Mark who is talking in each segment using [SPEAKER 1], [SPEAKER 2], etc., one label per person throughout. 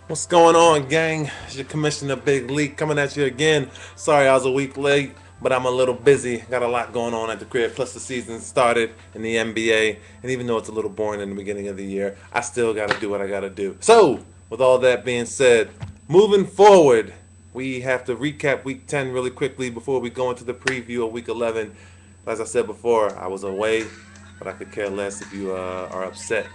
[SPEAKER 1] What's going on, gang? It's your Commissioner Big League coming at you again. Sorry I was a week late, but I'm a little busy. Got a lot going on at the crib. Plus the season started in the NBA, and even though it's a little boring in the beginning of the year, I still gotta do what I gotta do. So, with all that being said, moving forward, we have to recap Week 10 really quickly before we go into the preview of Week 11. As I said before, I was away, but I could care less if you are upset.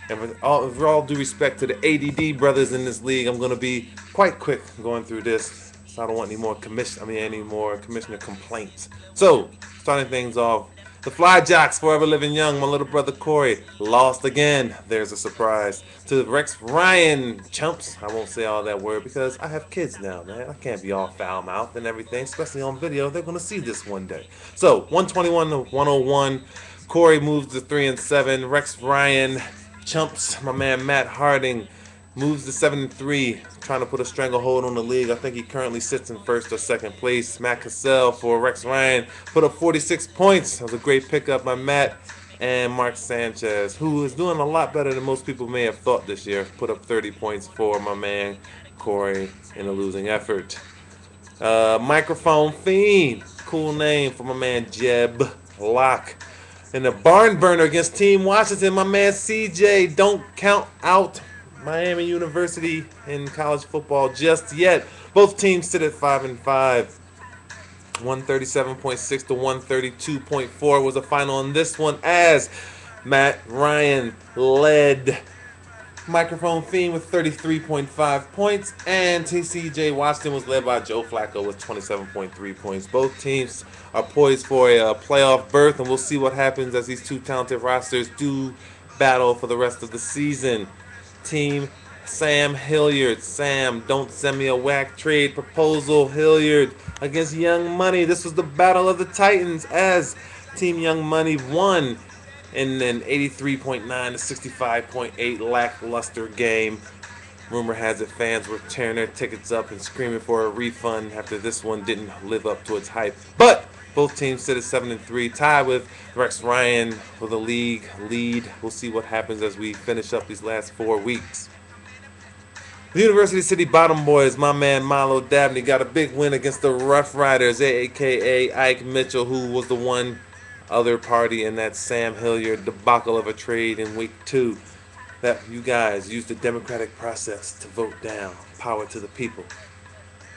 [SPEAKER 1] And with all due respect to the ADD brothers in this league, I'm going to be quite quick going through this. So I don't want any more commissioner complaints. So, starting things off, the Fly Jocks, forever living young, my little brother Corey, lost again. There's a surprise. To the Rex Ryan chumps, I won't say all that word because I have kids now, man. I can't be all foul mouthed and everything, especially on video. They're going to see this one day. So, 121 to 101. Corey moves to 3-7. Rex Ryan chumps. My man Matt Harding moves to 7-3, trying to put a stranglehold on the league. I think he currently sits in first or second place. Matt Cassell for Rex Ryan put up 46 points. That was a great pickup by Matt. And Mark Sanchez, who is doing a lot better than most people may have thought this year, put up 30 points for my man Corey in a losing effort. Microphone Fiend, cool name for my man Jeb Locke. In the barn burner against Team Washington, my man CJ, don't count out Miami University in college football just yet. Both teams sit at 5-5. 137.6 to 132.4 was the final in this one as Matt Ryan led Microphone Fiend with 33.5 points, and TCJ Washington was led by Joe Flacco with 27.3 points. Both teams are poised for a playoff berth, and we'll see what happens as these two talented rosters do battle for the rest of the season. Team Sam Hilliard. Sam, don't send me a whack trade proposal. Hilliard against Young Money. This was the battle of the Titans as Team Young Money won in an 83.9 to 65.8 lackluster game. Rumor has it fans were tearing their tickets up and screaming for a refund after this one didn't live up to its hype. But both teams sit at 7-3, tied with Rex Ryan for the league lead. We'll see what happens as we finish up these last 4 weeks. The University City Bottom Boys, my man Milo Dabney, got a big win against the Rough Riders, a.k.a. Ike Mitchell, who was the one other party in that Sam Hilliard debacle of a trade in week 2. That you guys used the democratic process to vote down. Power to the people.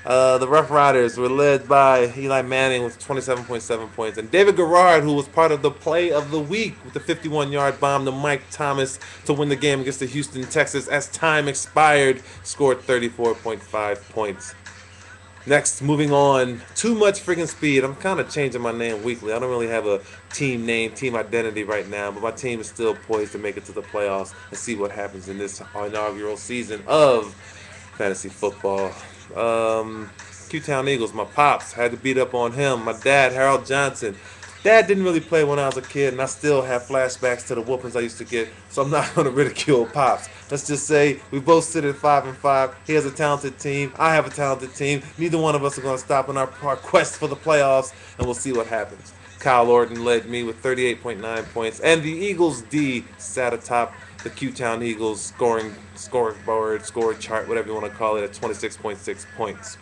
[SPEAKER 1] The Rough Riders were led by Eli Manning with 27.7 points, and David Garrard, who was part of the play of the week with the 51-yard bomb to Mike Thomas to win the game against the Houston Texans as time expired, scored 34.5 points. Next, moving on, Too Much Freaking Speed. I'm kind of changing my name weekly. I don't really have a team name, team identity right now, but my team is still poised to make it to the playoffs and see what happens in this inaugural season of fantasy football. Q-Town Eagles, my pops, had to beat up on him. My dad, Harold Johnson. Dad didn't really play when I was a kid, and I still have flashbacks to the whoopings I used to get, so I'm not going to ridicule Pops. Let's just say we both sit at 5-5. He has a talented team. I have a talented team. Neither one of us are going to stop in our quest for the playoffs, and we'll see what happens. Kyle Orton led me with 38.9 points, and the Eagles D sat atop the Q-Town Eagles scoreboard, score chart, whatever you want to call it, at 26.6 points.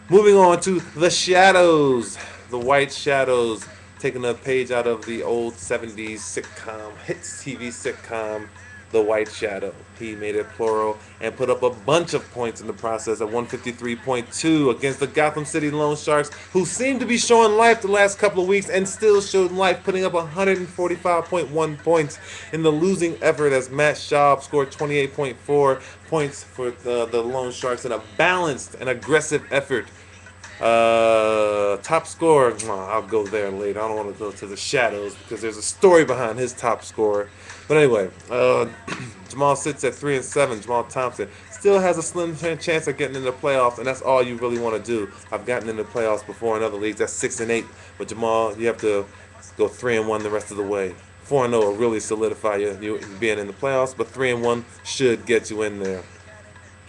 [SPEAKER 1] Moving on to the Shadows, the White Shadows, taking a page out of the old 70s sitcom, hits TV sitcom, The White Shadow. He made it plural and put up a bunch of points in the process at 153.2 against the Gotham City Loan Sharks, who seem to be showing life the llast couple of weeks and still showed life, putting up 145.1 points in the losing effort as Matt Schaub scored 28.4 points for the Loan Sharks in a balanced and aggressive effort. Top scorer, I'll go there later. I don't want to go to the Shadows because there's a story behind his top scorer. But anyway, Jamal sits at 3-7. Jamal Thompson still has a slim chance of getting into the playoffs, and that's all you really want to do. I've gotten into the playoffs before in other leagues. That's 6-8. But Jamal, you have to go 3-1 the rest of the way. 4-0 will really solidify you being in the playoffs, but 3-1 should get you in there.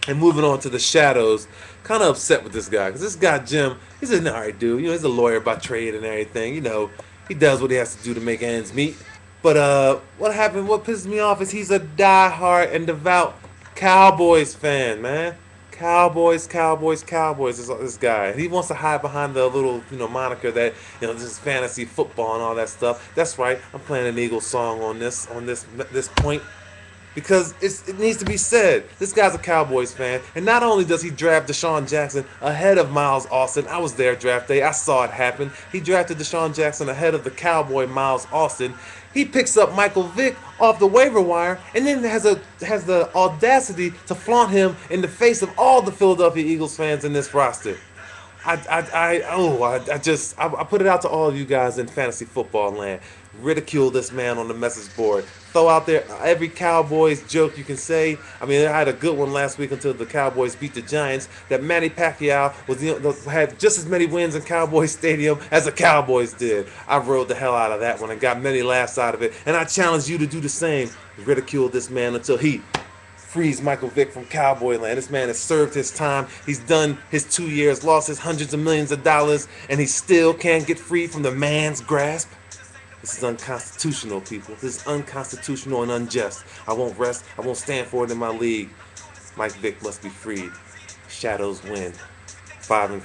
[SPEAKER 1] And moving on to the Shadows, kind of upset with this guy because this guy Jim, he's an alright dude. He's a lawyer by trade and everything. He does what he has to do to make ends meet. But what happened? What pisses me off is he's a die-hard and devout Cowboys fan, man. Cowboys, Cowboys, Cowboys. This guy. He wants to hide behind the little, moniker that this is fantasy football and all that stuff. That's right. I'm playing an Eagles song on this point because it needs to be said. This guy's a Cowboys fan, and not only does he draft Deshaun Jackson ahead of Miles Austin, I was there draft day, I saw it happen. He drafted Deshaun Jackson ahead of the Cowboy Miles Austin. He picks up Michael Vick off the waiver wire, and then has the audacity to flaunt him in the face of all the Philadelphia Eagles fans in this roster. I put it out to all of you guys in fantasy football land. Ridicule this man on the message board. Throw out there every Cowboys joke you can say. I mean, I had a good one last week until the Cowboys beat the Giants. That Manny Pacquiao had just as many wins in Cowboys Stadium as the Cowboys did. I rode the hell out of that one and got many laughs out of it. And I challenge you to do the same. Ridicule this man until he frees Michael Vick from Cowboy land. This man has served his time. He's done his 2 years, lost his hundreds of millions of dollars, and he still can't get free from the man's grasp. This is unconstitutional, people. This is unconstitutional and unjust. I won't rest. I won't stand for it in my league. Mike Vick must be freed. Shadows win. 5-5,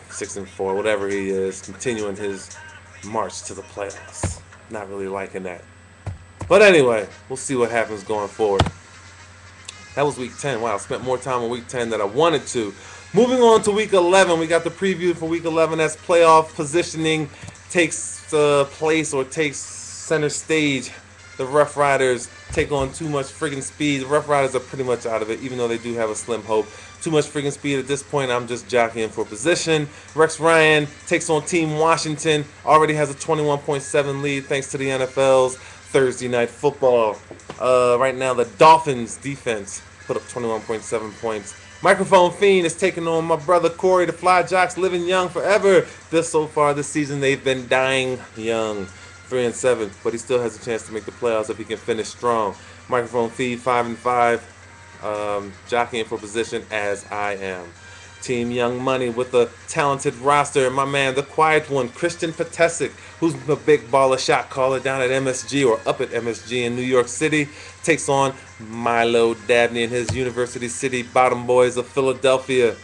[SPEAKER 1] 6-4, whatever he is, continuing his march to the playoffs. Not really liking that. But anyway, we'll see what happens going forward. That was week 10. Wow, I spent more time on week 10 than I wanted to. Moving on to week 11, we got the preview for week 11 as playoff positioning takes place or takes center stage. The Rough Riders take on too much friggin' speed. The Rough Riders are pretty much out of it, even though they do have a slim hope. Too much friggin' speed at this point. I'm just jockeying for position. Rex Ryan takes on Team Washington. Already has a 21.7 lead thanks to the NFL's Thursday Night Football. Right now, the Dolphins defense put up 21.7 points. Microphone Fiend is taking on my brother Corey. The Fly Jocks living young forever. So far this season, they've been dying young. 3-7, but he still has a chance to make the playoffs if he can finish strong. Microphone Feed 5-5, jockeying for position as I am. Team Young Money with a talented roster, and my man, the quiet one, Christian Patesic, who's a big baller shot caller down at MSG or up at MSG in New York City, takes on Milo Dabney and his University City Bottom Boys of Philadelphia.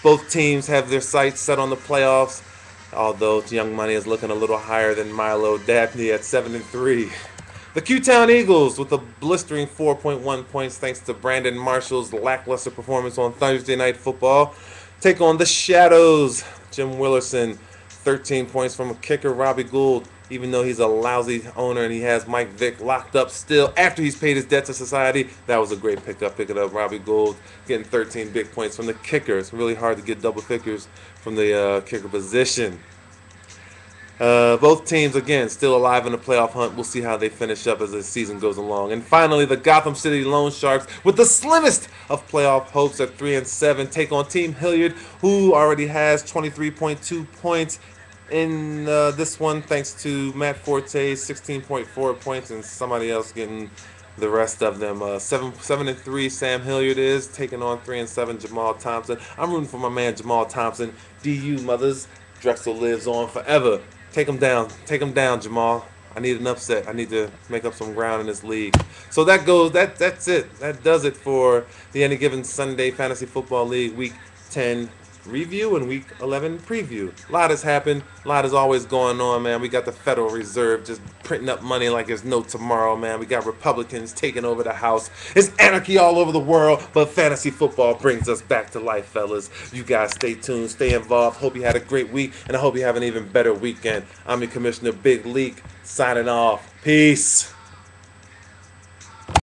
[SPEAKER 1] Both teams have their sights set on the playoffs, although Young Money is looking a little higher than Milo Dabney at 7-3. The Q-Town Eagles with a blistering 4.1 points thanks to Brandon Marshall's lackluster performance on Thursday Night Football take on the Shadows. Jim Willerson, 13 points from a kicker, Robbie Gould, even though he's a lousy owner and he has Mike Vick locked up still after he's paid his debt to society. That was a great pickup, picking up Robbie Gould, getting 13 big points from the kicker. It's really hard to get double kickers from the kicker position. Both teams, again, still alive in the playoff hunt. We'll see how they finish up as the season goes along. And finally, the Gotham City Loan Sharks, with the slimmest of playoff hopes at 3-7, take on Team Hilliard, who already has 23.2 points in this one, thanks to Matt Forte's 16.4 points and somebody else getting the rest of them. 7-3, Sam Hilliard is taking on 3-7, Jamal Thompson. I'm rooting for my man Jamal Thompson. DU mothers, Drexel lives on forever. Take him down, Jamal. I need an upset. I need to make up some ground in this league. So that's it. That does it for the Any Given Sunday Fantasy Football League Week 10 review and Week 11 preview. A lot has happened. A lot is always going on, man. We got the Federal Reserve just printing up money like there's no tomorrow, man. We got Republicans taking over the House. It's anarchy all over the world, but fantasy football brings us back to life, fellas. You guys stay tuned, stay involved. Hope you had a great week, and I hope you have an even better weekend. I'm your Commissioner Big Leak, signing off. Peace.